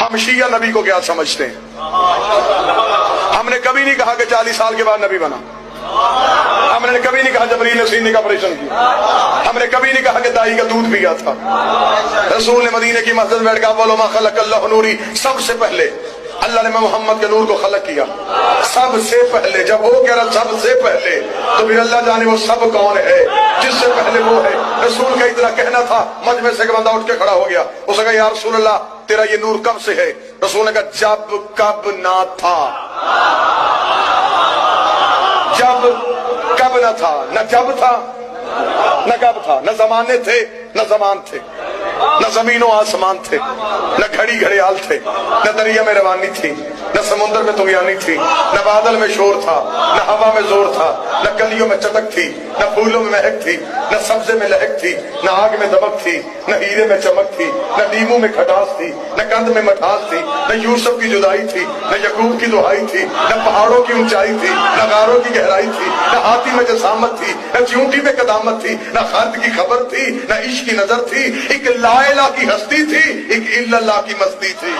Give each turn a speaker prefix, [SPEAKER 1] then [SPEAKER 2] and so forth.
[SPEAKER 1] ہم شیعہ نبی کو کیا سمجھتے ہیں؟ ہم نے کبھی نہیں کہا کہ 40 سال کے بعد نبی بنا. ہم نے کبھی نہیں کہا جبرائیل نے سینے کا آپریشن کیا. ہم نے کبھی نہیں کہا کہ دائی کا دودھ پیا تھا. رسول نے مدینے کی مسجد میں بیٹھ کے اول ما خلق اللہ نوری، سب سے پہلے اللہ نے محمد کے نور کو خلق کیا. سب سے پہلے جب وہ کہہ رہا سب سے پہلے، تو پھر اللہ جانے وہ سب کون ہے جس سے پہلے وہ ہے. رسول کا اتنا کہنا تھا، مجمع سے ایک بندہ اٹھ کے کھڑا ہو گیا. اس نے کہا یا رسول اللہ تیرا یہ نور کب سے ہے؟ رسول نے کہا جب کب نہ تھا. جب کب نہ تھا، نہ جب تھا نہ کب تھا، نہ زمانے تھے نہ زمان تھے، نہ زمین و آسمان تھے، نہ گھڑی گھڑیال تھے، نہ دریا میں روانی تھی، نہ سمندر میں طغیانی تھی، نہ بادل میں شور تھا، نہ ہوا میں زور تھا، نہ کلیوں میں چٹک تھی، نہ پھولوں میں مہک تھی، نہ سبزے میں لہک تھی، نہ آگ میں دمک تھی، نہ ہیرے میں چمک تھی، نہ لیموں میں کھٹاس تھی، نہ کند میں مٹھاس تھی، نہ یوسف کی جدائی تھی، نہ یعقوب کی دہائی تھی، نہ پہاڑوں کی اونچائی تھی، نہ غاروں کی گہرائی تھی، نہ ہاتھی میں جسامت تھی، نہ چیونٹی میں قدامت تھی، نہ خالد کی خبر تھی، نہ عشق کی نظر تھی. ایک لا الہ کی ہستی تھی، ایک الا اللہ کی مستی تھی.